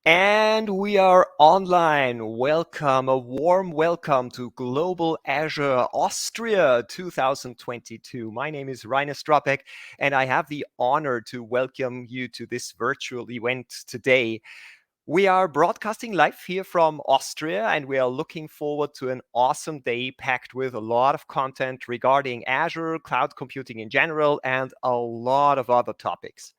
And we are online. Welcome, a warm welcome to Global Azure Austria 2022. My name is Rainer Stropek, and I have the honor to welcome you to this virtual event today. We are broadcasting live here from Austria, and we are looking forward to an awesome day packed with a lot of content regarding Azure, cloud computing in general, and a lot of other topics.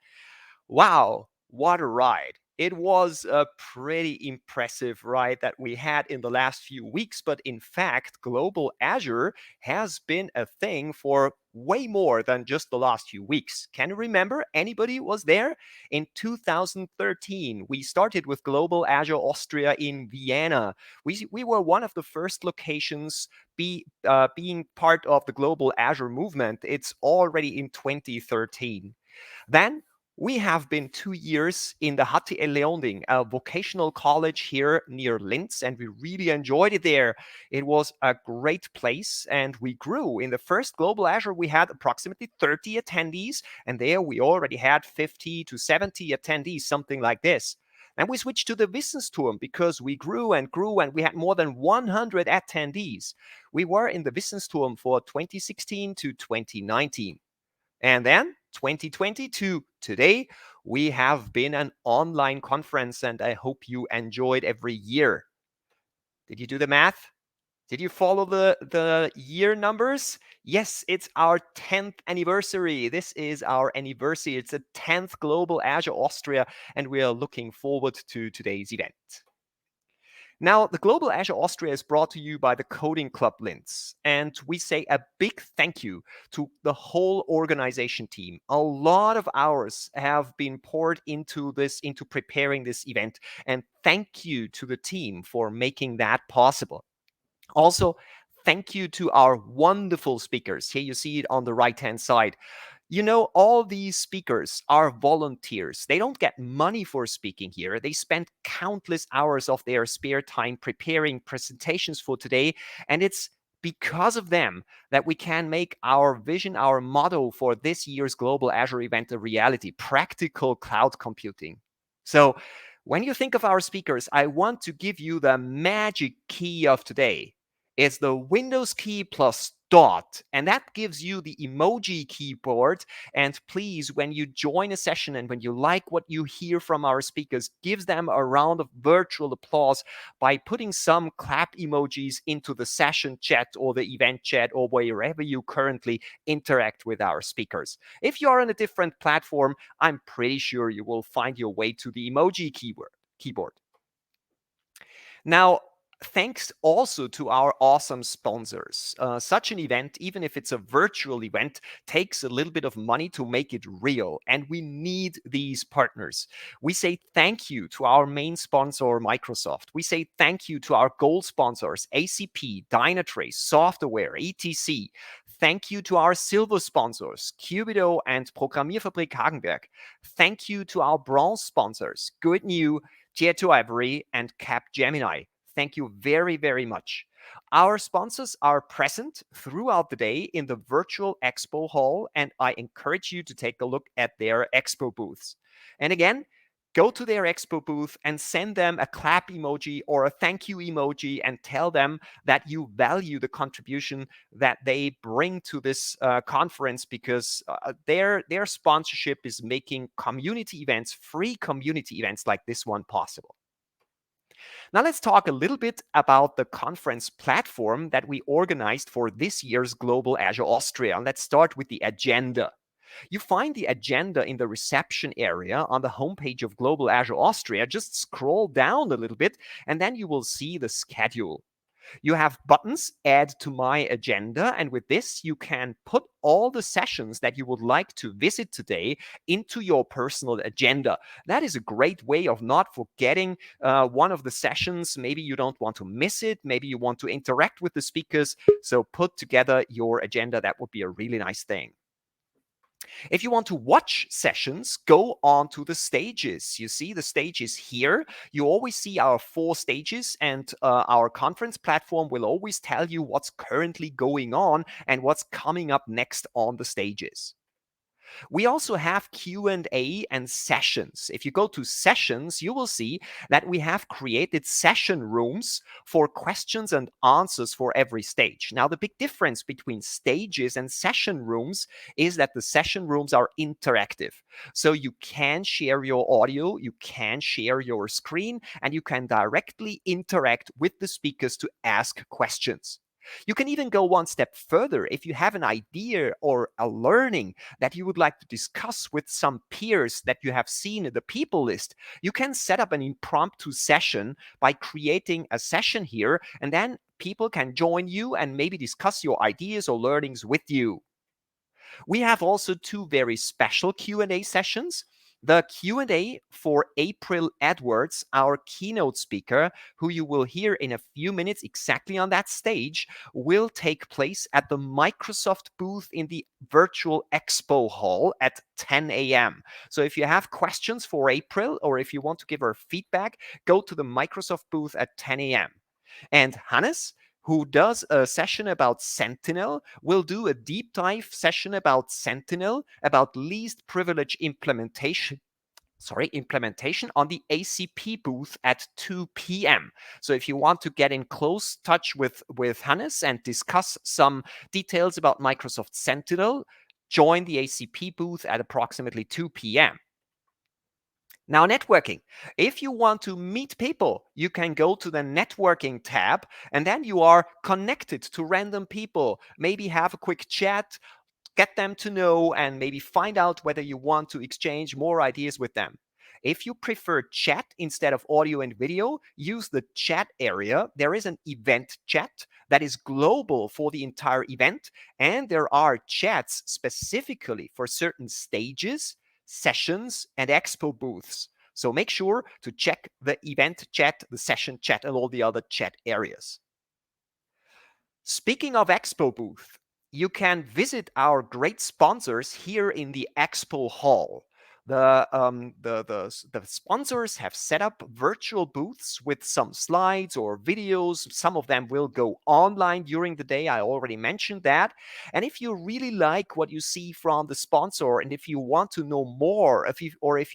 Wow, what a ride. It was a pretty impressive ride that we had in the last few weeks, but in fact, Global Azure has been a thing for way more than just the last few weeks. Can you remember anybody was there? In 2013, we started with Global Azure Austria in Vienna. We were one of the first locations being part of the Global Azure movement. It's already in 2013. Then we have been 2 years in the HTL Leonding, a vocational college here near Linz, and we really enjoyed it there. It was a great place, and we grew. In the first Global Azure, we had approximately 30 attendees, and there we already had 50 to 70 attendees, something like this. And we switched to the Wissensturm because we grew and grew, and we had more than 100 attendees. We were in the Wissensturm for 2016 to 2019. And then 2022, today, we have been an online conference, and I hope you enjoyed every year. Did you do the math? Did you follow the year numbers? Yes, it's our 10th anniversary. This is our anniversary. It's the 10th Global Azure Austria, and we are looking forward to today's event. Now, the Global Azure Austria is brought to you by the Coding Club Linz, and we say a big thank you to the whole organization team. A lot of hours have been poured into preparing this event, and thank you to the team for making that possible. Also, thank you to our wonderful speakers. Here you see it on the right-hand side. You know, all these speakers are volunteers. They don't get money for speaking here. They spend countless hours of their spare time preparing presentations for today. And it's because of them that we can make our vision, our motto for this year's Global Azure event a reality: practical cloud computing. So when you think of our speakers, I want to give you the magic key of today. It's the Windows key plus dot, and that gives you the emoji keyboard. And please, when you join a session and when you like what you hear from our speakers, give them a round of virtual applause by putting some clap emojis into the session chat or the event chat or wherever you currently interact with our speakers. If you are on a different platform, I'm pretty sure you will find your way to the emoji keyboard. Now, thanks also to our awesome sponsors. Such an event, even if it's a virtual event, takes a little bit of money to make it real, and we need these partners. We say thank you to our main sponsor, Microsoft. We say thank you to our gold sponsors, ACP, Dynatrace, Software, etc. Thank you to our silver sponsors, Cubido and Programmierfabrik Hagenberg. Thank you to our bronze sponsors, Good New, Tieto Ivory, and Capgemini. Thank you very, very much. Our sponsors are present throughout the day in the virtual expo hall, and I encourage you to take a look at their expo booths. And again, go to their expo booth and send them a clap emoji or a thank you emoji and tell them that you value the contribution that they bring to this conference, because their sponsorship is making community events, free community events like this one, possible. Now let's talk a little bit about the conference platform that we organized for this year's Global Azure Austria. And let's start with the agenda. You find the agenda in the reception area on the homepage of Global Azure Austria. Just scroll down a little bit, and then you will see the schedule. You have buttons, add to my agenda, and with this, you can put all the sessions that you would like to visit today into your personal agenda. That is a great way of not forgetting one of the sessions. Maybe you don't want to miss it. Maybe you want to interact with the speakers. So put together your agenda. That would be a really nice thing. If you want to watch sessions, go on to the stages. You see the stages here. You always see our 4 stages, and our conference platform will always tell you what's currently going on and what's coming up next on the stages. We also have Q&A and sessions. If you go to sessions, you will see that we have created session rooms for questions and answers for every stage. Now, the big difference between stages and session rooms is that the session rooms are interactive. So you can share your audio, you can share your screen, and you can directly interact with the speakers to ask questions. You can even go one step further. If you have an idea or a learning that you would like to discuss with some peers that you have seen in the people list, you can set up an impromptu session by creating a session here, and then people can join you and maybe discuss your ideas or learnings with you. We have also two very special Q&A sessions. The Q&A for April Edwards, our keynote speaker, who you will hear in a few minutes exactly on that stage, will take place at the Microsoft booth in the virtual expo hall at 10 a.m. So if you have questions for April or if you want to give her feedback, go to the Microsoft booth at 10 a.m. And Hannes, who does a session about Sentinel, will do a deep dive session about Sentinel, about least privilege implementation on the ACP booth at 2 p.m. So if you want to get in close touch with Hannes and discuss some details about Microsoft Sentinel, join the ACP booth at approximately 2 p.m. Now, networking. If you want to meet people, you can go to the networking tab and then you are connected to random people. Maybe have a quick chat, get them to know, and maybe find out whether you want to exchange more ideas with them. If you prefer chat instead of audio and video, use the chat area. There is an event chat that is global for the entire event, and there are chats specifically for certain stages, sessions, and expo booths. So make sure to check the event chat, the session chat, and all the other chat areas. Speaking of expo booth, you can visit our great sponsors here in the expo hall. The sponsors have set up virtual booths with some slides or videos. Some of them will go online during the day. I already mentioned that. And if you really like what you see from the sponsor, and if you want to know more, if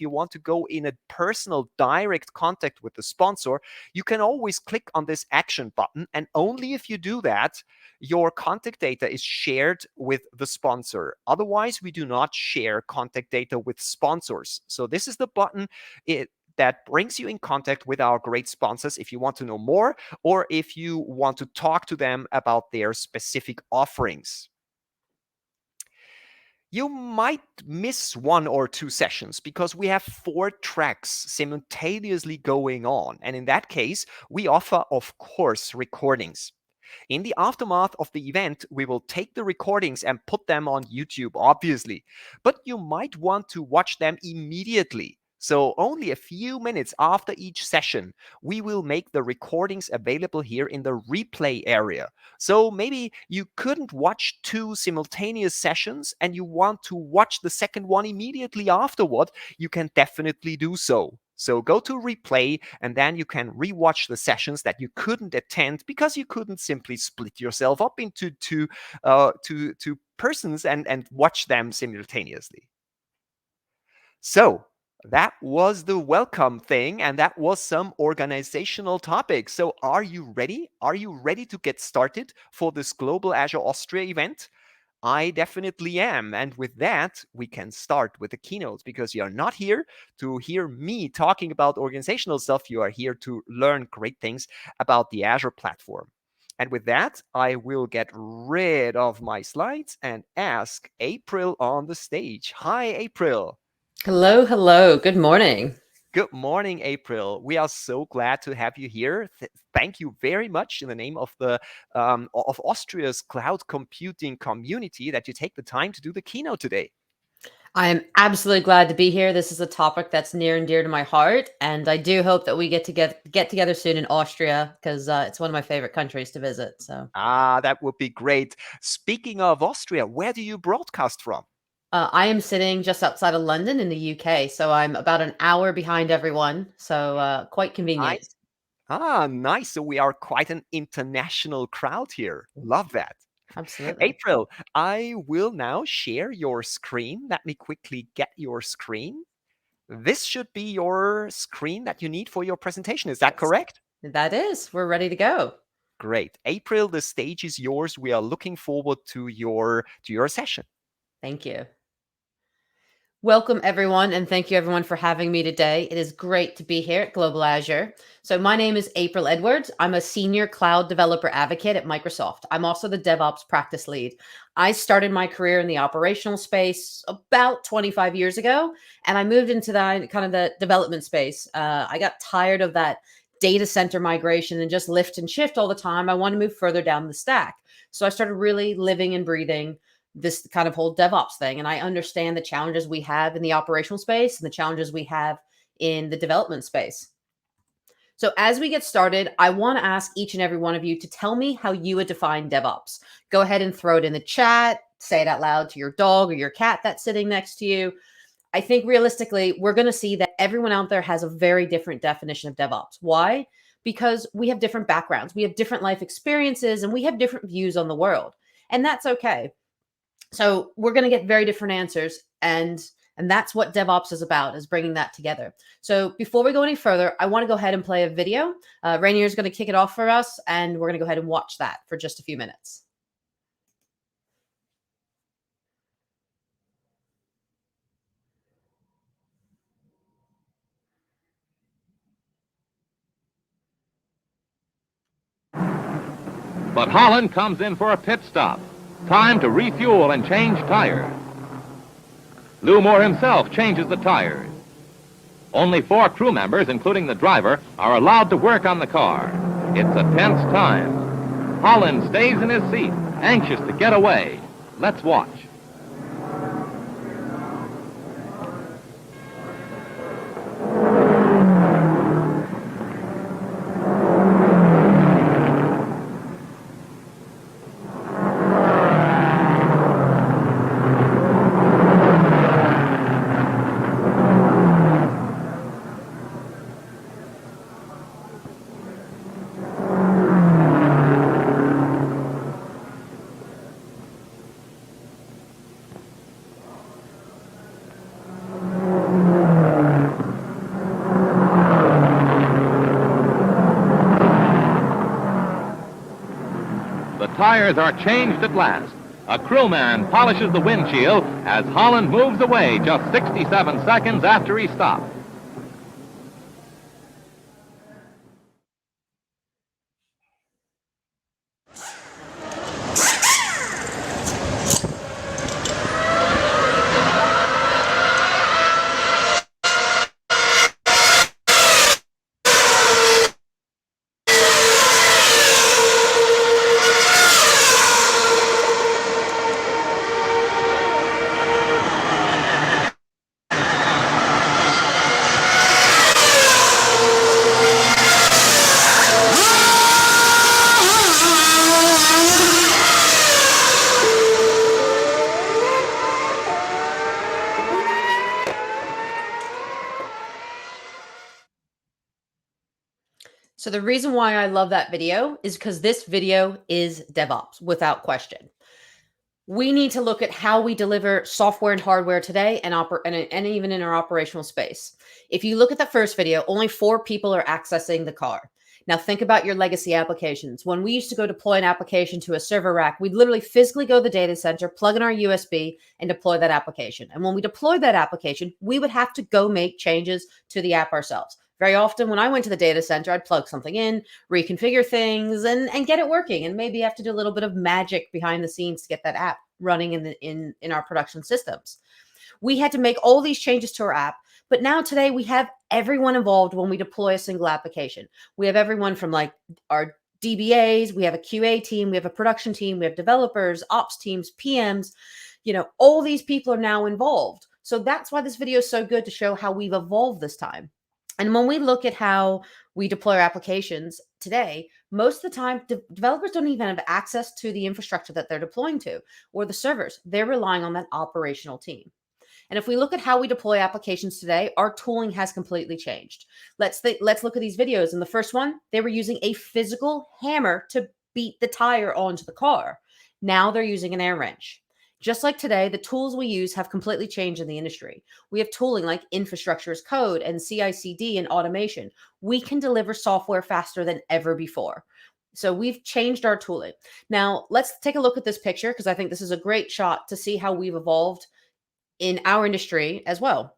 you want to go in a personal direct contact with the sponsor, you can always click on this action button. And only if you do that, your contact data is shared with the sponsor. Otherwise, we do not share contact data with sponsors. So this is the button that brings you in contact with our great sponsors if you want to know more or if you want to talk to them about their specific offerings. You might miss one or two sessions because we have 4 tracks simultaneously going on. And in that case, we offer, of course, recordings. In the aftermath of the event, we will take the recordings and put them on YouTube, obviously. But you might want to watch them immediately. So only a few minutes after each session, we will make the recordings available here in the replay area. So maybe you couldn't watch 2 simultaneous sessions and you want to watch the second one immediately afterward, you can definitely do so. So go to replay and then you can rewatch the sessions that you couldn't attend because you couldn't simply split yourself up into two persons and watch them simultaneously. So that was the welcome thing, and that was some organizational topics. So are you ready? Are you ready to get started for this Global Azure Austria event? I definitely am. And with that, we can start with the keynotes because you're not here to hear me talking about organizational stuff. You are here to learn great things about the Azure platform. And with that, I will get rid of my slides and ask April on the stage. Hi, April. Hello, hello. Good morning. Good morning, April. We are so glad to have you here. Thank you very much in the name of the of Austria's cloud computing community that you take the time to do the keynote today. I am absolutely glad to be here. This is a topic that's near and dear to my heart, and I do hope that we get together soon in Austria because it's one of my favorite countries to visit. So That would be great. Speaking of Austria, where do you broadcast from? I am sitting just outside of London in the UK, so I'm about an hour behind everyone. So quite convenient. Nice. Nice. So we are quite an international crowd here. Love that. Absolutely. April, I will now share your screen. Let me quickly get your screen. This should be your screen that you need for your presentation. Is that Yes. correct? That is. We're ready to go. Great. April, the stage is yours. We are looking forward to your session. Thank you. Welcome, everyone, and thank you, everyone, for having me today. It is great to be here at Global Azure. So my name is April Edwards. I'm a senior cloud developer advocate at Microsoft. I'm also the DevOps practice lead. I started my career in the operational space about 25 years ago, and I moved into the development space. I got tired of that data center migration and just lift and shift all the time. I want to move further down the stack. So I started really living and breathing this kind of whole DevOps thing. And I understand the challenges we have in the operational space and the challenges we have in the development space. So as we get started, I want to ask each and every one of you to tell me how you would define DevOps. Go ahead and throw it in the chat, say it out loud to your dog or your cat that's sitting next to you. I think realistically, we're going to see that everyone out there has a very different definition of DevOps. Why? Because we have different backgrounds, we have different life experiences, and we have different views on the world. And that's okay. So we're going to get very different answers, and that's what DevOps is about, is bringing that together. So before we go any further, I want to go ahead and play a video. Rainier is going to kick it off for us, and we're going to go ahead and watch that for just a few minutes. But Holland comes in for a pit stop. Time to refuel and change tires. Lou Moore himself changes the tires. Only 4 crew members, including the driver, are allowed to work on the car. It's a tense time. Holland stays in his seat, anxious to get away. Let's watch. Tires are changed at last. A crewman polishes the windshield as Holland moves away just 67 seconds after he stopped. So the reason why I love that video is because this video is DevOps without question. We need to look at how we deliver software and hardware today and even in our operational space. If you look at the first video, only 4 people are accessing the car. Now think about your legacy applications. When we used to go deploy an application to a server rack, we'd literally physically go to the data center, plug in our USB, and deploy that application. And when we deployed that application, we would have to go make changes to the app ourselves. Very often when I went to the data center, I'd plug something in, reconfigure things, and get it working, and maybe have to do a little bit of magic behind the scenes to get that app running in our production systems. We had to make all these changes to our app, but now today we have everyone involved when we deploy a single application. We have everyone from like our DBAs, we have a QA team, we have a production team, we have developers, ops teams, PMs, all these people are now involved. So that's why this video is so good, to show how we've evolved this time. And when we look at how we deploy our applications today, most of the time, developers don't even have access to the infrastructure that they're deploying to or the servers. They're relying on that operational team. And if we look at how we deploy applications today, our tooling has completely changed. Let's look at these videos. In the first one, they were using a physical hammer to beat the tire onto the car. Now they're using an air wrench. Just like today, the tools we use have completely changed in the industry. We have tooling like infrastructure as code and CI/CD and automation. We can deliver software faster than ever before. So we've changed our tooling. Now, let's take a look at this picture because I think this is a great shot to see how we've evolved in our industry as well.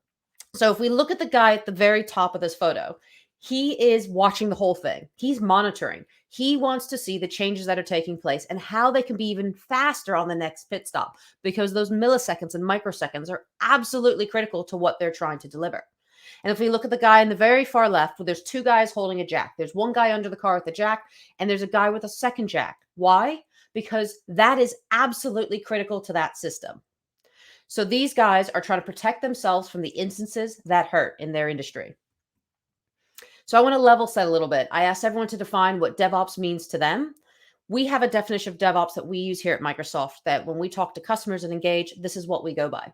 So if we look at the guy at the very top of this photo, he is watching the whole thing. He's monitoring. He wants to see the changes that are taking place and how they can be even faster on the next pit stop, because those milliseconds and microseconds are absolutely critical to what they're trying to deliver. And if we look at the guy in the very far left, well, there's two guys holding a jack. There's one guy under the car with the jack, and there's a guy with a second jack. Why? Because that is absolutely critical to that system. So these guys are trying to protect themselves from the instances that hurt in their industry. So I want to level set a little bit. I asked everyone to define what DevOps means to them. We have a definition of DevOps that we use here at Microsoft that when we talk to customers and engage, this is what we go by.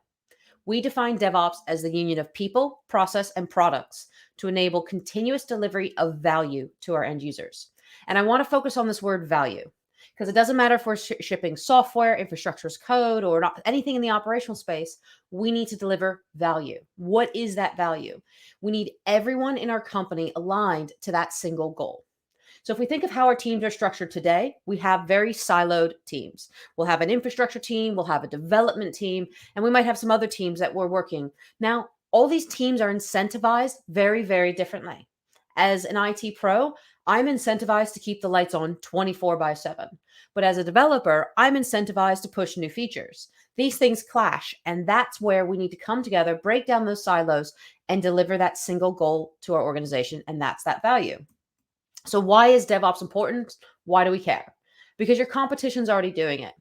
We define DevOps as the union of people, process, and products to enable continuous delivery of value to our end users. And I want to focus on this word value because it doesn't matter if we're shipping software, infrastructure as code, or not, anything in the operational space. We need to deliver value. What is that value? We need everyone in our company aligned to that single goal. So if we think of how our teams are structured today, we have very siloed teams. We'll have an infrastructure team, we'll have a development team, and we might have some other teams that we're working. Now, all these teams are incentivized very, very differently. As an IT pro, I'm incentivized to keep the lights on 24/7. But as a developer, I'm incentivized to push new features. These things clash, and that's where we need to come together, break down those silos, and deliver that single goal to our organization, and that's that value. So why is DevOps important? Why do we care? Because your competition's already doing it.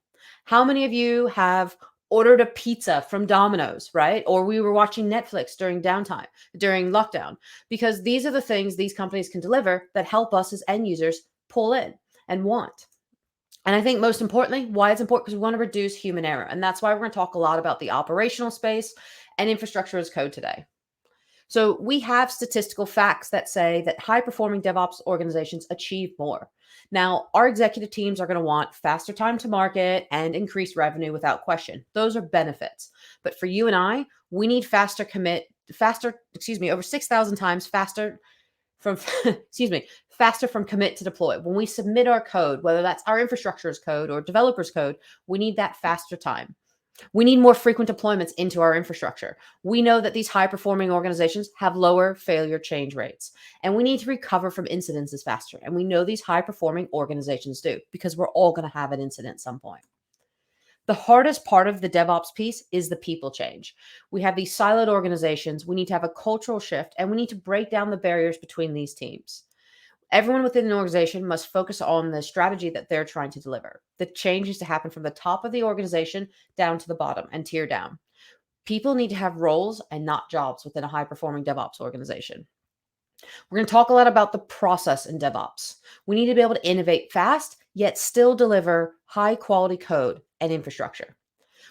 How many of you have ordered a pizza from Domino's, right? Or we were watching Netflix during downtime, during lockdown, because these are the things these companies can deliver that help us as end users pull in and want. And I think most importantly, why it's important because we want to reduce human error. And that's why we're going to talk a lot about the operational space and infrastructure as code today. So we have statistical facts that say that high-performing DevOps organizations achieve more. Now, our executive teams are going to want faster time to market and increased revenue without question. Those are benefits. But for you and I, we need over 6,000 times faster from, faster from commit to deploy. When we submit our code, whether that's our infrastructure as code or developers code, we need that faster time. We need more frequent deployments into our infrastructure. We know that these high-performing organizations have lower failure change rates, and we need to recover from incidences faster. And we know these high-performing organizations do because we're all going to have an incident at some point. The hardest part of the DevOps piece is the people change. We have these siloed organizations. We need to have a cultural shift, and we need to break down the barriers between these teams. Everyone within an organization must focus on the strategy that they're trying to deliver. The change needs to happen from the top of the organization down to the bottom and tier down. People need to have roles and not jobs within a high-performing DevOps organization. We're going to talk a lot about the process in DevOps. We need to be able to innovate fast, yet still deliver high-quality code and infrastructure.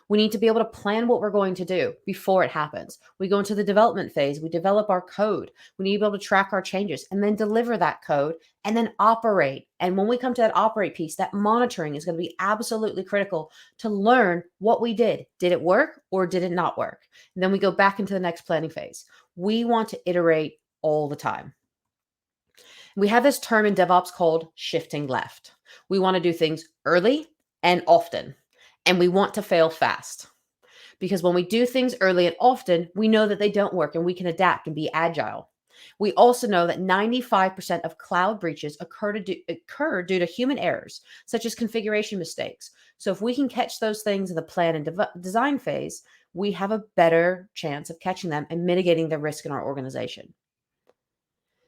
We need to be able to plan what we're going to do before it happens. We go into the development phase. We develop our code. We need to be able to track our changes and then deliver that code and then operate. And when we come to that operate piece, that monitoring is going to be absolutely critical to learn what we did. Did it work or did it not work? And then we go back into the next planning phase. We want to iterate all the time. We have this term in DevOps called shifting left. We want to do things early and often. And we want to fail fast because when we do things early and often, we know that they don't work and we can adapt and be agile. We also know that 95% of cloud breaches occur due to human errors, such as configuration mistakes. So if we can catch those things in the plan and design phase, we have a better chance of catching them and mitigating the risk in our organization.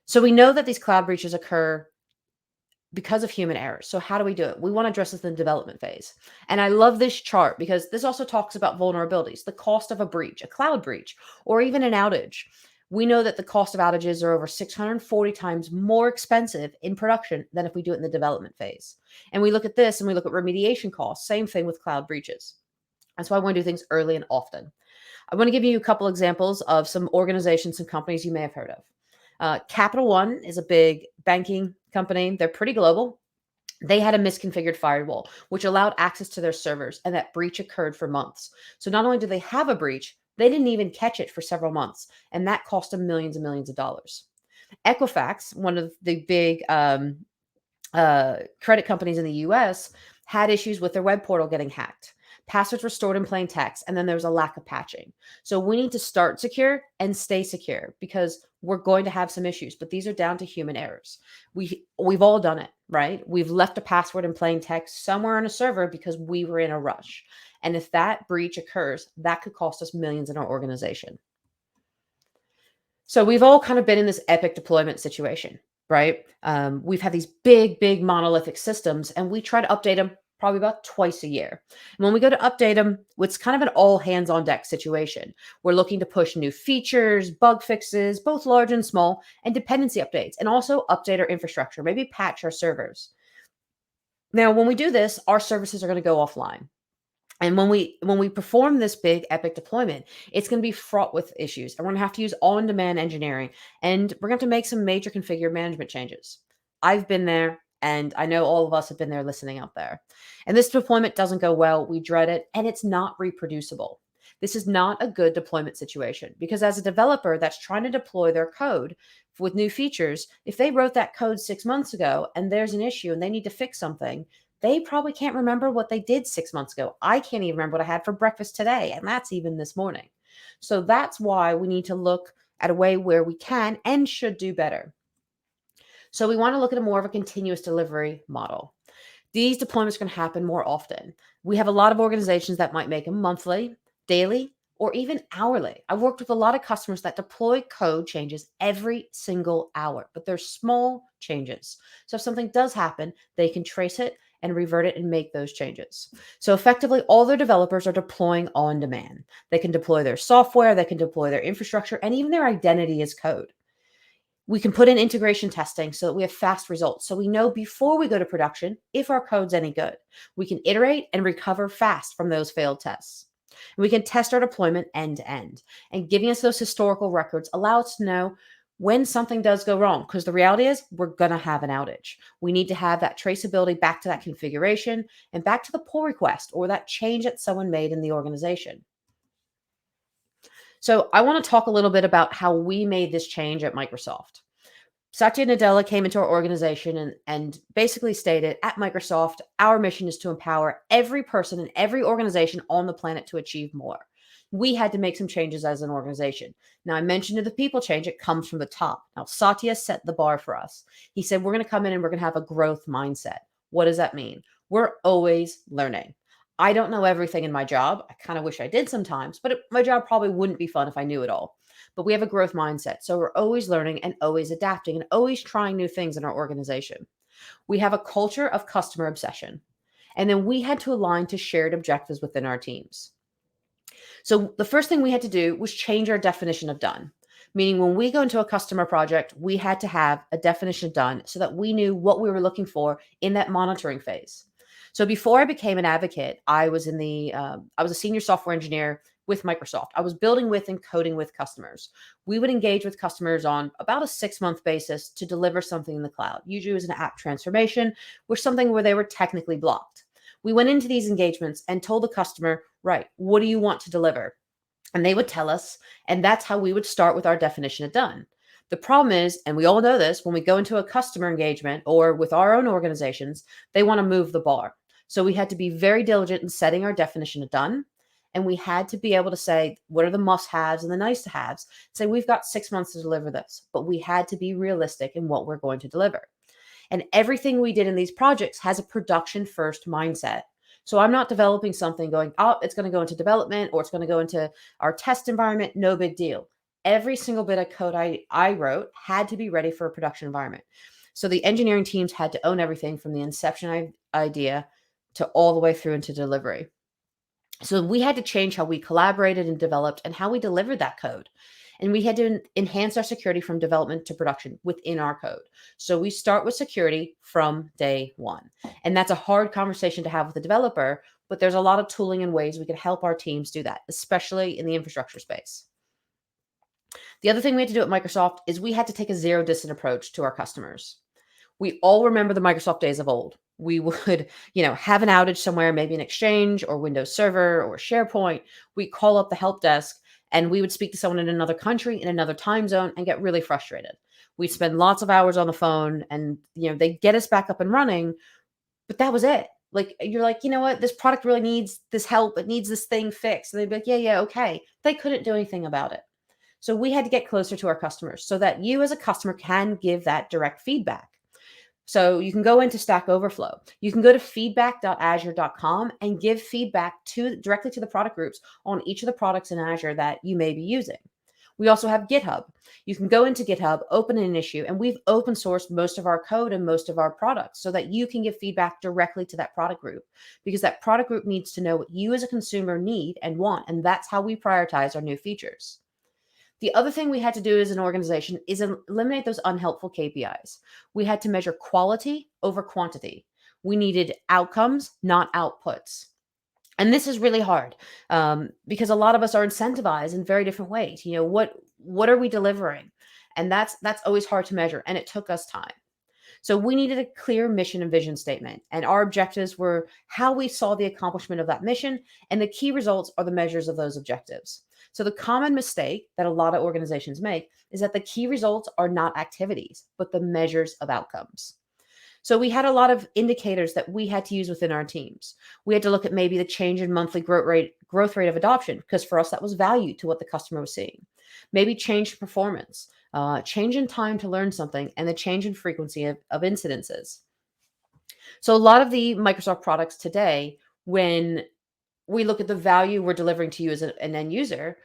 So we know that these cloud breaches occur because of human errors. So how do we do it? We want to address this in the development phase. And I love this chart because this also talks about vulnerabilities, the cost of a breach, a cloud breach, or even an outage. We know that the cost of outages are over 640 times more expensive in production than if we do it in the development phase. And we look at this and we look at remediation costs, same thing with cloud breaches. That's why I want to do things early and often. I want to give you a couple examples of some organizations and companies you may have heard of. Capital One is a big banking company. They're pretty global. They had a misconfigured firewall, which allowed access to their servers, and that breach occurred for months. So not only did they have a breach, they didn't even catch it for several months, and that cost them millions and millions of dollars. Equifax, one of the big credit companies in the US, had issues with their web portal getting hacked. Passwords were stored in plain text, and then there was a lack of patching. So we need to start secure and stay secure because we're going to have some issues, but these are down to human errors. We've all done it, right? We've left a password in plain text somewhere on a server because we were in a rush. And if that breach occurs, that could cost us millions in our organization. So we've all kind of been in this epic deployment situation, right? We've had these big monolithic systems, and we try to update them probably about twice a year. And when we go to update them, it's kind of an all hands on deck situation. We're looking to push new features, bug fixes, both large and small, and dependency updates, and also update our infrastructure, maybe patch our servers. Now, when we do this, our services are going to go offline. And when we perform this big epic deployment, it's going to be fraught with issues. And we're going to have to use on-demand engineering, and we're going to have to make some major configure management changes. I've been there, and I know all of us have been there listening out there. And this deployment doesn't go well. We dread it, and it's not reproducible. This is not a good deployment situation because as a developer that's trying to deploy their code with new features, if they wrote that code 6 months ago and there's an issue and they need to fix something, they probably can't remember what they did 6 months ago. I can't even remember what I had for breakfast today, and that's even this morning. So that's why we need to look at a way where we can and should do better. So we want to look at a more of a continuous delivery model. These deployments are going to happen more often. We have a lot of organizations that might make them monthly, daily, or even hourly. I've worked with a lot of customers that deploy code changes every single hour, but they're small changes. So if something does happen, they can trace it and revert it and make those changes. So effectively, all their developers are deploying on demand. They can deploy their software, they can deploy their infrastructure, and even their identity as code. We can put in integration testing so that we have fast results. So we know before we go to production if our code's any good. We can iterate and recover fast from those failed tests. And we can test our deployment end to end. And giving us those historical records allow us to know when something does go wrong, because the reality is we're going to have an outage. We need to have that traceability back to that configuration and back to the pull request or that change that someone made in the organization. So I want to talk a little bit about how we made this change at Microsoft. Satya Nadella came into our organization and basically stated, at Microsoft, our mission is to empower every person in every organization on the planet to achieve more. We had to make some changes as an organization. Now, I mentioned the people change, it comes from the top. Now, Satya set the bar for us. He said, we're going to come in and we're going to have a growth mindset. What does that mean? We're always learning. I don't know everything in my job. I kind of wish I did sometimes, but my job probably wouldn't be fun if I knew it all. But we have a growth mindset. So we're always learning and always adapting and always trying new things in our organization. We have a culture of customer obsession. And then we had to align to shared objectives within our teams. So the first thing we had to do was change our definition of done. Meaning when we go into a customer project, we had to have a definition of done so that we knew what we were looking for in that monitoring phase. So before I became an advocate, I was a senior software engineer with Microsoft. I was building with and coding with customers. We would engage with customers on about a 6-month basis to deliver something in the cloud. Usually it was an app transformation or something where they were technically blocked. We went into these engagements and told the customer, right, what do you want to deliver? And they would tell us, and that's how we would start with our definition of done. The problem is, and we all know this, when we go into a customer engagement or with our own organizations, they want to move the bar. So we had to be very diligent in setting our definition of done. And we had to be able to say, what are the must-haves and the nice-to-haves? Say, we've got 6 months to deliver this, but we had to be realistic in what we're going to deliver. And everything we did in these projects has a production-first mindset. So I'm not developing something going, oh, it's going to go into development or it's going to go into our test environment. No big deal. Every single bit of code I wrote had to be ready for a production environment. So the engineering teams had to own everything from the inception idea to all the way through into delivery. So we had to change how we collaborated and developed and how we delivered that code. And we had to enhance our security from development to production within our code. So we start with security from day one. And that's a hard conversation to have with the developer, but there's a lot of tooling and ways we can help our teams do that, especially in the infrastructure space. The other thing we had to do at Microsoft is we had to take a zero distance approach to our customers. We all remember the Microsoft days of old, we would, have an outage somewhere, maybe an Exchange or Windows Server or SharePoint. We call up the help desk and we would speak to someone in another country, in another time zone, and get really frustrated. We'd spend lots of hours on the phone and, they get us back up and running, but that was it. Like, you're like, you know what, this product really needs this help. It needs this thing fixed. And they'd be like, yeah, okay. They couldn't do anything about it. So we had to get closer to our customers so that you as a customer can give that direct feedback. So you can go into Stack Overflow. You can go to feedback.azure.com and give feedback directly to the product groups on each of the products in Azure that you may be using. We also have GitHub. You can go into GitHub, open an issue, and we've open sourced most of our code and most of our products so that you can give feedback directly to that product group, because that product group needs to know what you as a consumer need and want, and that's how we prioritize our new features. The other thing we had to do as an organization is eliminate those unhelpful KPIs. We had to measure quality over quantity. We needed outcomes, not outputs. And this is really hard because a lot of us are incentivized in very different ways. What are we delivering? And that's always hard to measure. And it took us time. So we needed a clear mission and vision statement. And our objectives were how we saw the accomplishment of that mission. And the key results are the measures of those objectives. So the common mistake that a lot of organizations make is that the key results are not activities, but the measures of outcomes. So we had a lot of indicators that we had to use within our teams. We had to look at maybe the change in monthly growth rate of adoption, because for us, that was value to what the customer was seeing. Maybe change in performance, change in time to learn something, and the change in frequency of incidences. So a lot of the Microsoft products today, when we look at the value we're delivering to you as an end user,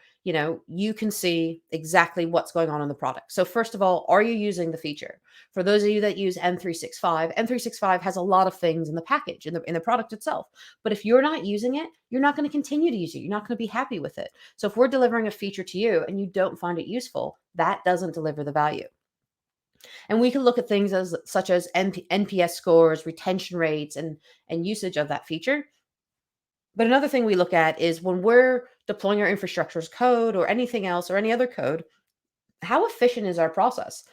you can see exactly what's going on in the product. So first of all, are you using the feature? For those of you that use M365 has a lot of things in the package, in the product itself. But if you're not using it, you're not going to continue to use it. You're not going to be happy with it. So if we're delivering a feature to you and you don't find it useful, that doesn't deliver the value. And we can look at things such as NPS scores, retention rates, and usage of that feature. But another thing we look at is when we're deploying our infrastructure as code or anything else or any other code, how efficient is our process?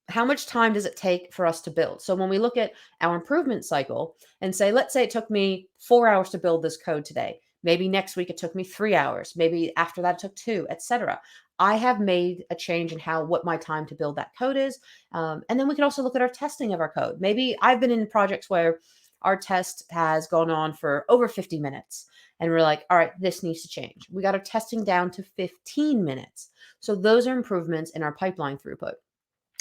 How much time does it take for us to build? So when we look at our improvement cycle and say, let's say it took me 4 hours to build this code today. Maybe next week it took me 3 hours. Maybe after that it took 2, etc. I have made a change in what my time to build that code is. And then we can also look at our testing of our code. Maybe I've been in projects where our test has gone on for over 50 minutes. And we're like, all right, this needs to change. We got our testing down to 15 minutes. So those are improvements in our pipeline throughput.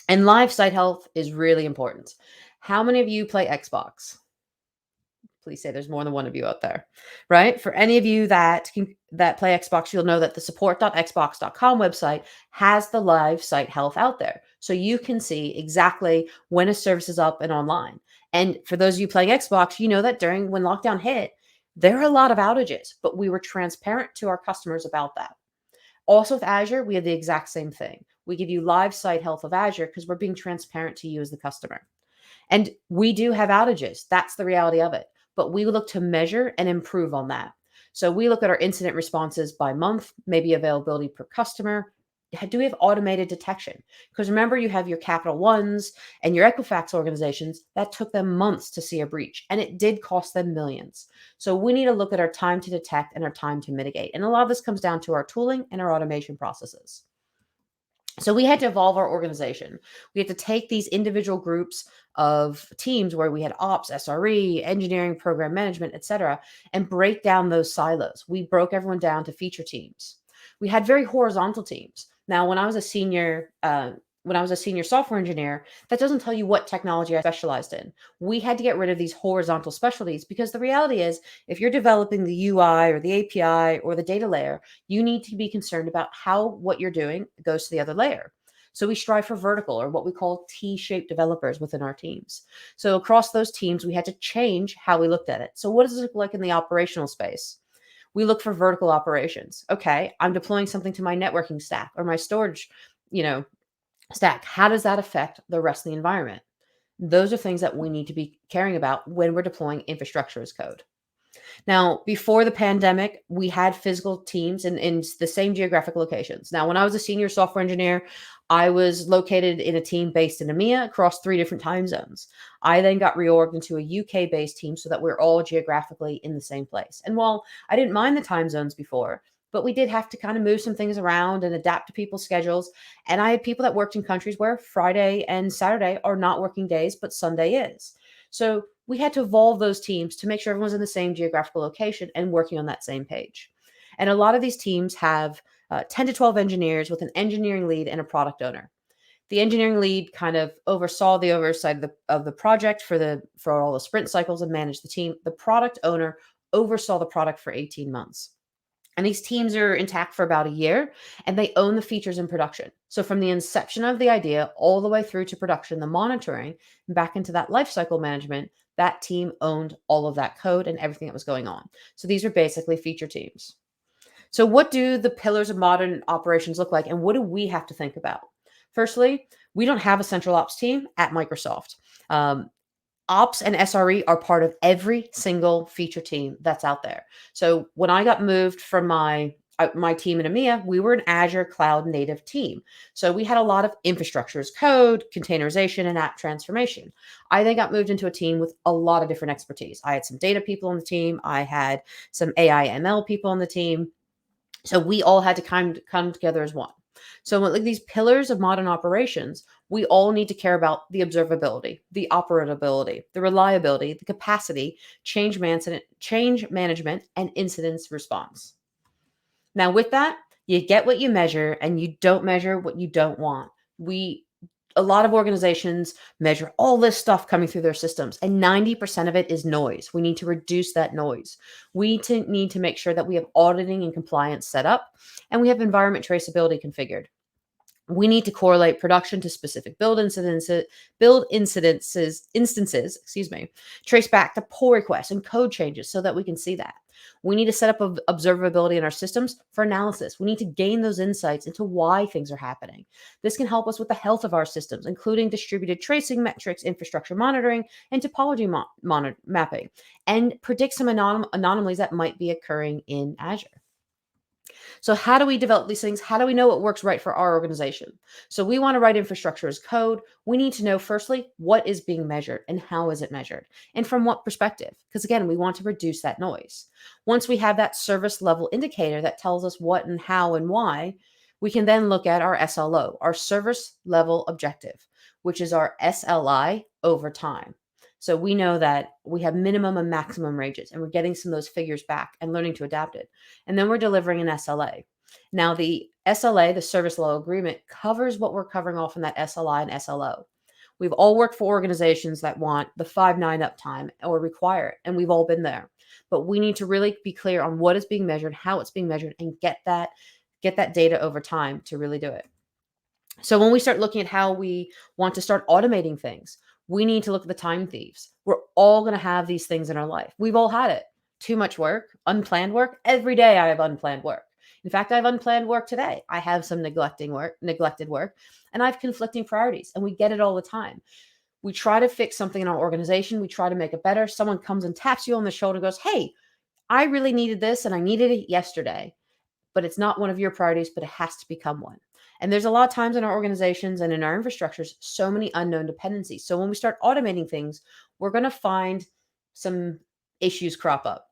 And live site health is really important. How many of you play Xbox? Please say there's more than one of you out there, right? For any of you that play Xbox, you'll know that the support.xbox.com website has the live site health out there. So you can see exactly when a service is up and online. And for those of you playing Xbox, you know that when lockdown hit, there are a lot of outages, but we were transparent to our customers about that. Also with Azure, we have the exact same thing. We give you live site health of Azure because we're being transparent to you as the customer. And we do have outages. That's the reality of it. But we look to measure and improve on that. So we look at our incident responses by month, maybe availability per customer. Do we have automated detection? Because remember, you have your Capital Ones and your Equifax organizations that took them months to see a breach, and it did cost them millions. So we need to look at our time to detect and our time to mitigate. And a lot of this comes down to our tooling and our automation processes. So we had to evolve our organization. We had to take these individual groups of teams where we had ops, SRE, engineering, program management, et cetera, and break down those silos. We broke everyone down to feature teams. We had very horizontal teams. Now, when I was a senior software engineer, that doesn't tell you what technology I specialized in. We had to get rid of these horizontal specialties because the reality is, if you're developing the UI or the API or the data layer, you need to be concerned about how what you're doing goes to the other layer. So we strive for vertical, or what we call T-shaped developers within our teams. So across those teams, we had to change how we looked at it. So what does it look like in the operational space? We look for vertical operations. Okay, I'm deploying something to my networking stack or my storage, stack. How does that affect the rest of the environment? Those are things that we need to be caring about when we're deploying infrastructure as code. Now, before the pandemic, we had physical teams in the same geographic locations. Now, when I was a senior software engineer, I was located in a team based in EMEA across 3 different time zones. I then got reorged into a UK based team so that we're all geographically in the same place. And while I didn't mind the time zones before, but we did have to kind of move some things around and adapt to people's schedules. And I had people that worked in countries where Friday and Saturday are not working days, but Sunday is. So we had to evolve those teams to make sure everyone's in the same geographical location and working on that same page. And a lot of these teams have 10 to 12 engineers with an engineering lead and a product owner. The engineering lead kind of oversaw the oversight of the project for all the sprint cycles and managed the team. The product owner oversaw the product for 18 months. And these teams are intact for about a year and they own the features in production. So from the inception of the idea all the way through to production, the monitoring, and back into that lifecycle management, that team owned all of that code and everything that was going on. So these are basically feature teams. So what do the pillars of modern operations look like and what do we have to think about? Firstly, we don't have a central ops team at Microsoft. Ops and SRE are part of every single feature team that's out there. So when I got moved from my team in EMEA, we were an Azure cloud native team. So we had a lot of infrastructure as code, containerization, and app transformation. I then got moved into a team with a lot of different expertise. I had some data people on the team. I had some AI ML people on the team. So we all had to come together as one. So like these pillars of modern operations, we all need to care about the observability, the operability, the reliability, the capacity, change management, and incidents response. Now, with that, you get what you measure and you don't measure what you don't want. A lot of organizations measure all this stuff coming through their systems, and 90% of it is noise. We need to reduce that noise. We need to make sure that we have auditing and compliance set up, and we have environment traceability configured. We need to correlate production to specific instances, trace back to pull requests and code changes so that we can see that. We need to set up observability in our systems for analysis. We need to gain those insights into why things are happening. This can help us with the health of our systems, including distributed tracing metrics, infrastructure monitoring, and topology mapping, and predict some anomalies that might be occurring in Azure. So how do we develop these things? How do we know what works right for our organization? So we want to write infrastructure as code. We need to know, firstly, what is being measured and how is it measured and from what perspective? Because again, we want to reduce that noise. Once we have that service level indicator that tells us what and how and why, we can then look at our SLO, our service level objective, which is our SLI over time. So we know that we have minimum and maximum ranges, and we're getting some of those figures back and learning to adapt it. And then we're delivering an SLA. Now, the SLA, the service level agreement, covers what we're covering off in that SLI and SLO. We've all worked for organizations that want the 5.9 uptime or require it, and we've all been there. But we need to really be clear on what is being measured, how it's being measured, and get that data over time to really do it. So when we start looking at how we want to start automating things, we need to look at the time thieves. We're all going to have these things in our life. We've all had it. Too much work, unplanned work. Every day I have unplanned work. In fact, I have unplanned work today. I have some neglected work, and I have conflicting priorities, and we get it all the time. We try to fix something in our organization. We try to make it better. Someone comes and taps you on the shoulder and goes, "Hey, I really needed this, and I needed it yesterday." But it's not one of your priorities, but it has to become one. And there's a lot of times in our organizations and in our infrastructures, so many unknown dependencies. So when we start automating things, we're going to find some issues crop up.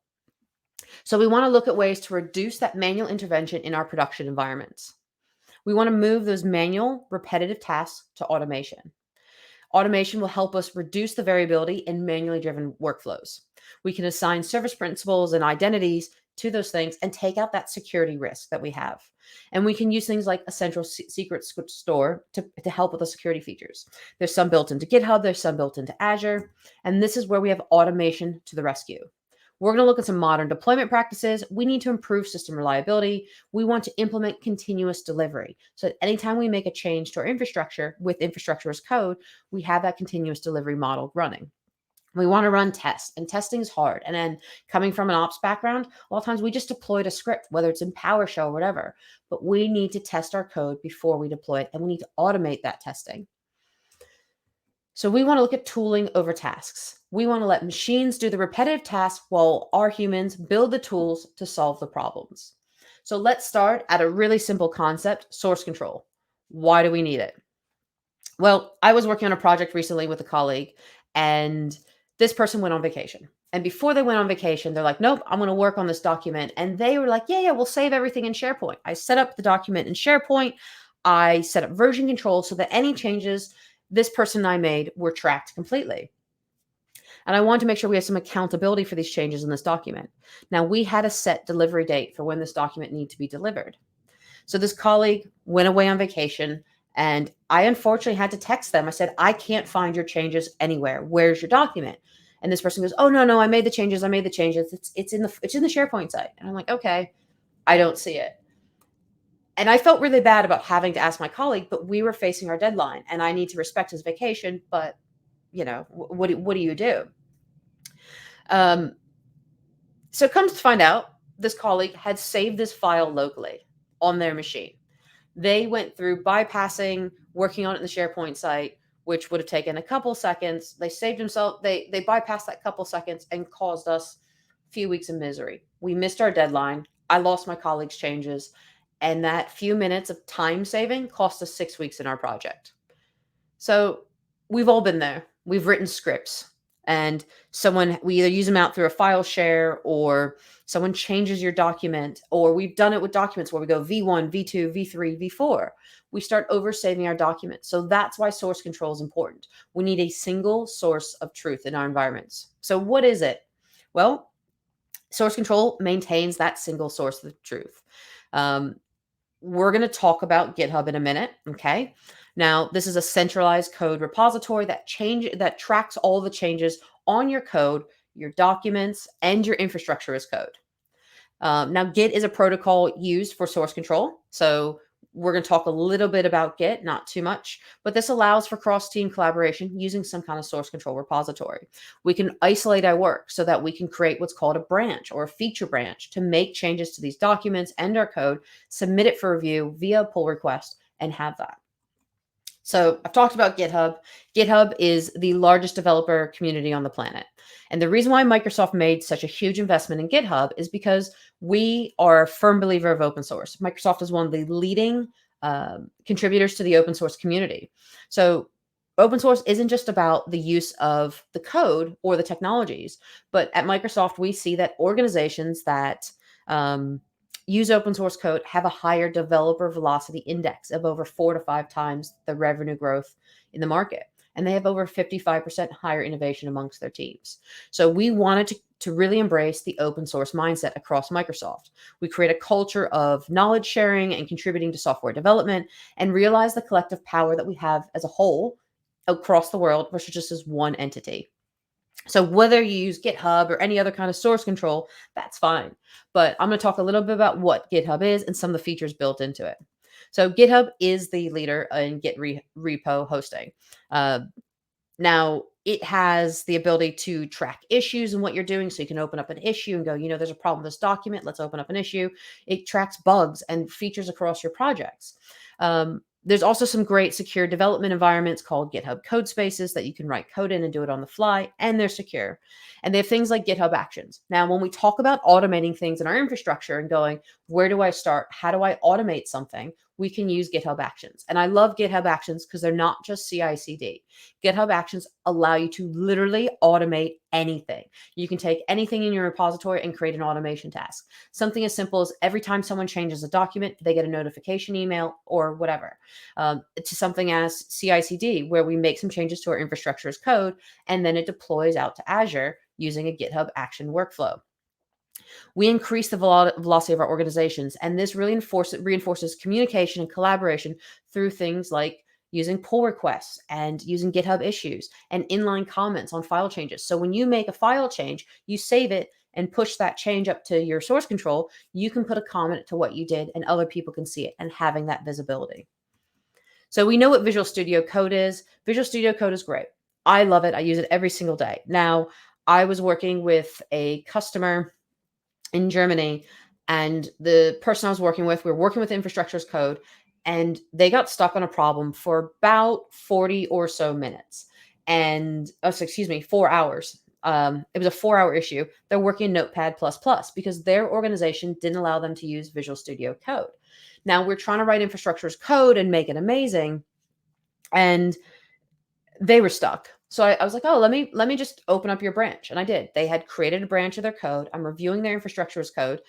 So we want to look at ways to reduce that manual intervention in our production environments. We want to move those manual, repetitive tasks to automation. Automation will help us reduce the variability in manually driven workflows. We can assign service principals and identities to those things and take out that security risk that we have. And we can use things like a central secret store to help with the security features. There's some built into GitHub, there's some built into Azure, and this is where we have automation to the rescue. We're going to look at some modern deployment practices. We need to improve system reliability. We want to implement continuous delivery. So that anytime we make a change to our infrastructure with infrastructure as code, we have that continuous delivery model running. We want to run tests, and testing is hard. And then coming from an ops background, a lot of times we just deployed a script, whether it's in PowerShell or whatever, but we need to test our code before we deploy it, and we need to automate that testing. So we want to look at tooling over tasks. We want to let machines do the repetitive tasks while our humans build the tools to solve the problems. So let's start at a really simple concept, source control. Why do we need it? Well, I was working on a project recently with a colleague, and this person went on vacation. And before they went on vacation, they're like, nope, I'm going to work on this document. And they were like, yeah, we'll save everything in SharePoint. I set up the document in SharePoint. I set up version control so that any changes this person and I made were tracked completely. And I wanted to make sure we had some accountability for these changes in this document. Now, we had a set delivery date for when this document needed to be delivered. So this colleague went away on vacation, and I unfortunately had to text them. I said, I can't find your changes anywhere. Where's your document? And this person goes, oh, no, I made the changes. It's in the SharePoint site. And I'm like, okay, I don't see it. And I felt really bad about having to ask my colleague, but we were facing our deadline and I need to respect his vacation. But, what do you do? So it comes to find out this colleague had saved this file locally on their machine. They went through bypassing working on it in the SharePoint site, which would have taken a couple seconds. They saved themselves. They bypassed that couple seconds and caused us a few weeks of misery. We missed our deadline. I lost my colleague's changes. And that few minutes of time saving cost us 6 weeks in our project. So we've all been there. We've written scripts and we either use them out through a file share or someone changes your document, or we've done it with documents where we go V1, V2, V3, V4. We start oversaving our document. So that's why source control is important. We need a single source of truth in our environments. So what is it? Well, source control maintains that single source of truth. We're going to talk about GitHub in a minute. Okay. Now, this is a centralized code repository that tracks all the changes on your code, your documents, and your infrastructure as code. Now, Git is a protocol used for source control. So we're going to talk a little bit about Git, not too much, but this allows for cross-team collaboration using some kind of source control repository. We can isolate our work so that we can create what's called a branch or a feature branch to make changes to these documents and our code, submit it for review via a pull request, and have that. So I've talked about GitHub. GitHub is the largest developer community on the planet. And the reason why Microsoft made such a huge investment in GitHub is because we are a firm believer of open source. Microsoft is one of the leading contributors to the open source community. So open source isn't just about the use of the code or the technologies, but at Microsoft, we see that organizations that use open source code have a higher developer velocity index of over 4 to 5 times the revenue growth in the market. And they have over 55% higher innovation amongst their teams. So we wanted to really embrace the open source mindset across Microsoft. We create a culture of knowledge sharing and contributing to software development and realize the collective power that we have as a whole across the world versus just as one entity. So whether you use GitHub or any other kind of source control, that's fine. But I'm going to talk a little bit about what GitHub is and some of the features built into it. So GitHub is the leader in Git repo hosting. Now, it has the ability to track issues and what you're doing. So you can open up an issue and go, there's a problem with this document. Let's open up an issue. It tracks bugs and features across your projects. There's also some great secure development environments called GitHub code spaces that you can write code in and do it on the fly, and they're secure. And they have things like GitHub Actions. Now, when we talk about automating things in our infrastructure and going, where do I start? How do I automate something? We can use GitHub Actions. And I love GitHub Actions because they're not just CI/CD. GitHub Actions allow you to literally automate anything. You can take anything in your repository and create an automation task. Something as simple as every time someone changes a document, they get a notification email or whatever. To something as CI/CD, where we make some changes to our infrastructure as code, and then it deploys out to Azure using a GitHub action workflow. We increase the velocity of our organizations, and this really reinforces communication and collaboration through things like using pull requests and using GitHub issues and inline comments on file changes. So when you make a file change, you save it and push that change up to your source control. You can put a comment to what you did and other people can see it, and having that visibility. So we know what Visual Studio Code is. Visual Studio Code is great. I love it. I use it every single day. Now, I was working with a customer in Germany, and the person I was working with, we were working with infrastructure as code, and they got stuck on a problem for about 40 or so minutes. and 4 hours. It was a 4-hour issue. They're working Notepad++ because their organization didn't allow them to use Visual Studio Code. Now we're trying to write infrastructure as code and make it amazing, and they were stuck. So I was like, oh, let me just open up your branch, and I did. They had created a branch of their code. I'm reviewing their infrastructure as code,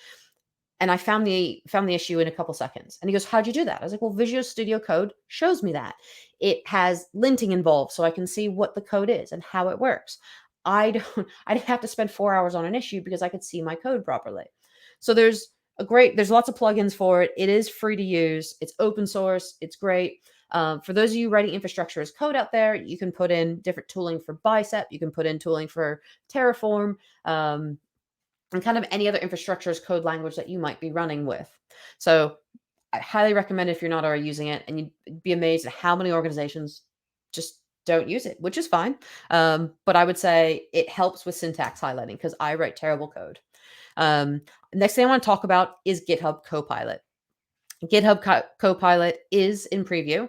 and I found the issue in a couple seconds. And he goes, how'd you do that? I was like, well, Visual Studio Code shows me that. It has linting involved, so I can see what the code is and how it works. I didn't have to spend 4 hours on an issue because I could see my code properly. So there's lots of plugins for it. It is free to use. It's open source. It's great. For those of you writing infrastructure as code out there, you can put in different tooling for Bicep. You can put in tooling for Terraform, and kind of any other infrastructure as code language that you might be running with. So I highly recommend it if you're not already using it, and you'd be amazed at how many organizations just don't use it, which is fine. But I would say it helps with syntax highlighting because I write terrible code. Next thing I want to talk about is GitHub Copilot. GitHub Copilot is in preview.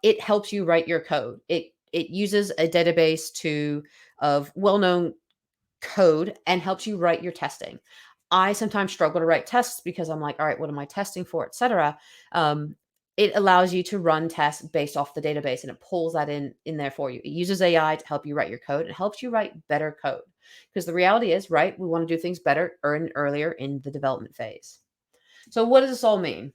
It helps you write your code. It uses a database of well-known code and helps you write your testing. I sometimes struggle to write tests because I'm like, all right, what am I testing for, etc. It allows you to run tests based off the database, and it pulls that in there for you. It uses AI to help you write your code. It helps you write better code because the reality is, right, we want to do things better earlier in the development phase. So what does this all mean?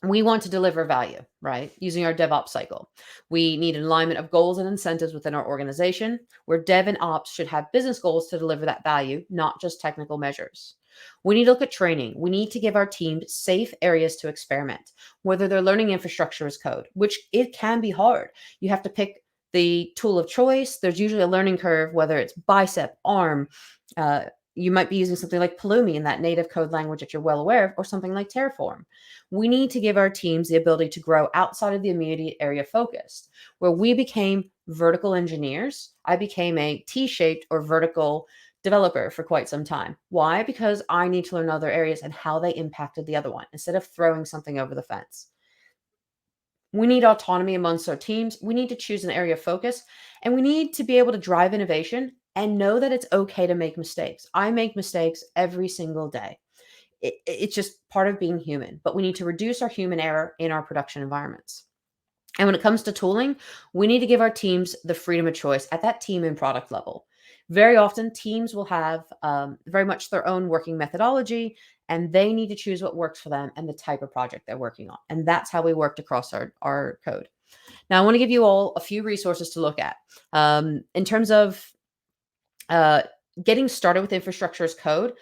We want to deliver value, right? Using our DevOps cycle. We need an alignment of goals and incentives within our organization, where dev and ops should have business goals to deliver that value, not just technical measures. We need to look at training. We need to give our teams safe areas to experiment, whether they're learning infrastructure as code, which it can be hard. You have to pick the tool of choice. There's usually a learning curve, whether it's Bicep, ARM, you might be using something like Pulumi in that native code language that you're well aware of, or something like Terraform. We need to give our teams the ability to grow outside of the immediate area focused. Where we became vertical engineers, I became a T-shaped or vertical developer for quite some time. Why? Because I need to learn other areas and how they impacted the other one instead of throwing something over the fence. We need autonomy amongst our teams. We need to choose an area of focus, and we need to be able to drive innovation and know that it's okay to make mistakes. I make mistakes every single day. It's just part of being human, but we need to reduce our human error in our production environments. And when it comes to tooling, we need to give our teams the freedom of choice at that team and product level. Very often, teams will have very much their own working methodology, and they need to choose what works for them and the type of project they're working on. And that's how we worked across our code. Now, I want to give you all a few resources to look at. In terms of getting started with infrastructure as code,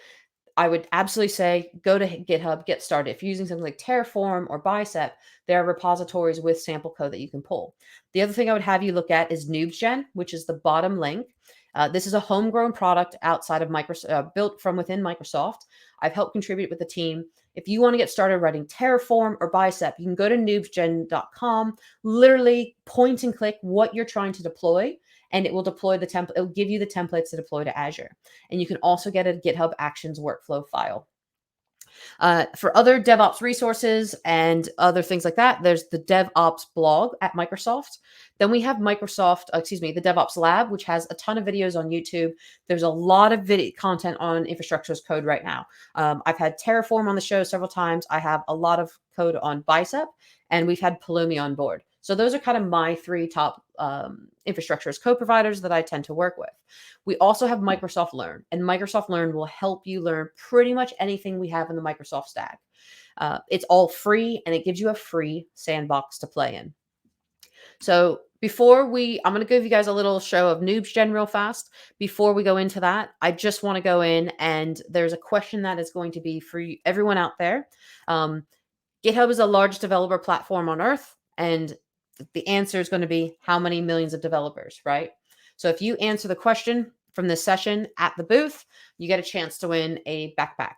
I would absolutely say go to GitHub, get started. If you're using something like Terraform or Bicep, there are repositories with sample code that you can pull. The other thing I would have you look at is NoobsGen, which is the bottom link. This is a homegrown product outside of Microsoft, built from within Microsoft. I've helped contribute with the team. If you want to get started writing Terraform or Bicep, you can go to noobsgen.com, literally point and click what you're trying to deploy, and it will deploy the template. It will give you the templates to deploy to Azure. And you can also get a GitHub Actions workflow file. For other DevOps resources and other things like that, there's the DevOps blog at Microsoft. Then we have the DevOps Lab, which has a ton of videos on YouTube. There's a lot of video content on infrastructure as code right now. I've had Terraform on the show several times. I have a lot of code on Bicep, and we've had Pulumi on board. So those are kind of my 3 top infrastructure as code providers that I tend to work with. We also have Microsoft Learn, and Microsoft Learn will help you learn pretty much anything we have in the Microsoft stack. It's all free, and it gives you a free sandbox to play in. So I'm going to give you guys a little show of NoobsGen real fast. Before we go into that, I just want to go in, and there's a question that is going to be for everyone out there. GitHub is the largest developer platform on earth, and the answer is going to be how many millions of developers, right? So if you answer the question from this session at the booth, you get a chance to win a backpack.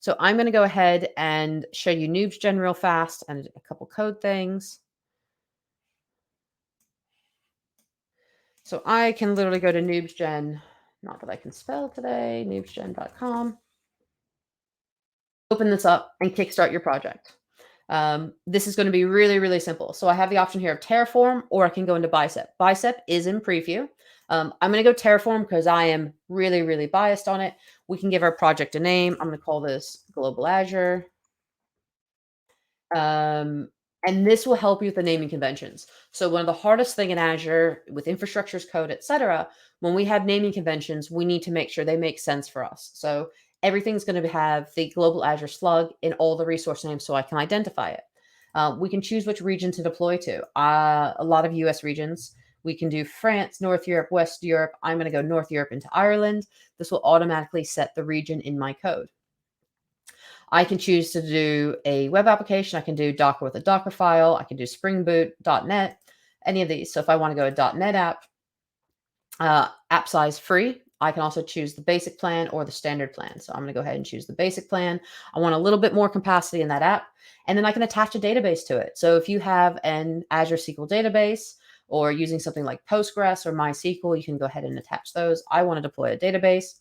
So I'm going to go ahead and show you NoobsGen real fast and a couple code things. So I can literally go to NoobsGen, not that I can spell today, noobsgen.com. Open this up and kickstart your project. This is going to be really, really simple. So I have the option here of Terraform, or I can go into Bicep. Bicep is in preview. I'm going to go Terraform because I am really, really biased on it. We can give our project a name. I'm going to call this Global Azure. And this will help you with the naming conventions. So one of the hardest thing in Azure with infrastructure as code, etc., when we have naming conventions, we need to make sure they make sense for us. So everything's going to have the global Azure slug in all the resource names so I can identify it. We can choose which region to deploy to. A lot of US regions. We can do France, North Europe, West Europe. I'm going to go North Europe into Ireland. This will automatically set the region in my code. I can choose to do a web application. I can do Docker with a Docker file. I can do Spring Boot, .NET, any of these. So if I want to go a .NET app size free, I can also choose the basic plan or the standard plan. So I'm going to go ahead and choose the basic plan. I want a little bit more capacity in that app. And then I can attach a database to it. So if you have an Azure SQL database or using something like Postgres or MySQL, you can go ahead and attach those. I want to deploy a database.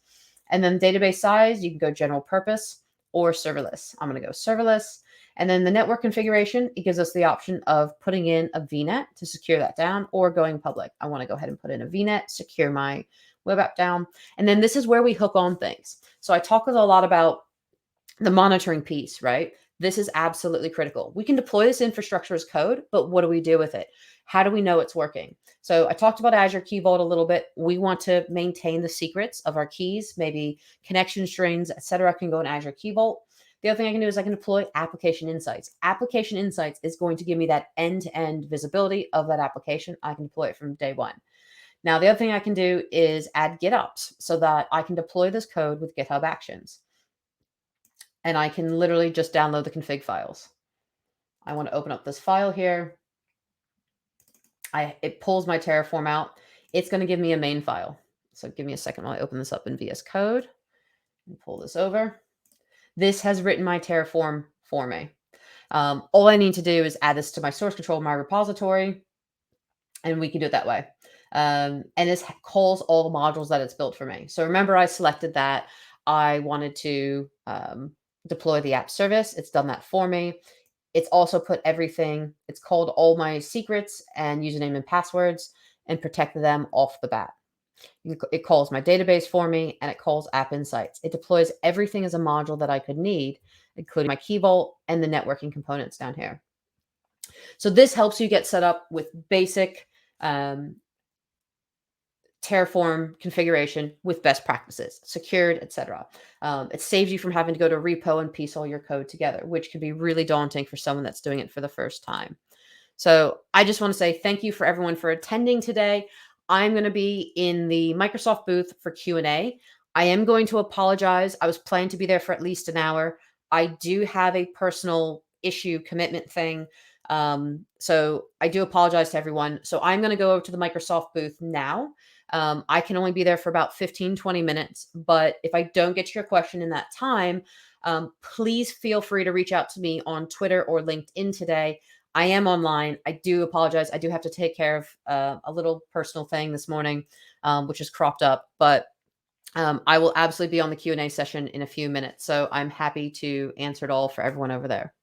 And then database size, you can go general purpose or serverless. I'm going to go serverless. And then the network configuration, it gives us the option of putting in a VNet to secure that down, or going public. I want to go ahead and put in a VNet, secure my web app down. And then this is where we hook on things. So I talk a lot about the monitoring piece, right? This is absolutely critical. We can deploy this infrastructure as code, but what do we do with it? How do we know it's working? So I talked about Azure Key Vault a little bit. We want to maintain the secrets of our keys, maybe connection strings, etc. can go in Azure Key Vault. The other thing I can do is I can deploy application insights. Application insights is going to give me that end-to-end visibility of that application. I can deploy it from day one. Now, the other thing I can do is add GitOps so that I can deploy this code with GitHub Actions. And I can literally just download the config files. I want to open up this file here. It pulls my Terraform out. It's going to give me a main file. So give me a second while I open this up in VS Code and pull this over. This has written my Terraform for me. All I need to do is add this to my source control, my repository, and we can do it that way. And this calls all the modules that it's built for me. So remember, I selected that I wanted to deploy the app service. It's done that for me. It's also put everything, it's called all my secrets and username and passwords and protected them off the bat. It calls my database for me, and it calls App Insights. It deploys everything as a module that I could need, including my Key Vault and the networking components down here. So this helps you get set up with basic Terraform configuration with best practices, secured, etc. It saves you from having to go to a repo and piece all your code together, which can be really daunting for someone that's doing it for the first time. So I just want to say thank you for everyone for attending today. I'm going to be in the Microsoft booth for Q&A. I am going to apologize. I was planning to be there for at least an hour. I do have a personal issue commitment thing. So I do apologize to everyone. So I'm going to go over to the Microsoft booth now. I can only be there for about 15, 20 minutes. But if I don't get to your question in that time, please feel free to reach out to me on Twitter or LinkedIn today. I am online. I do apologize. I do have to take care of a little personal thing this morning, which is cropped up. But I will absolutely be on the Q&A session in a few minutes. So I'm happy to answer it all for everyone over there.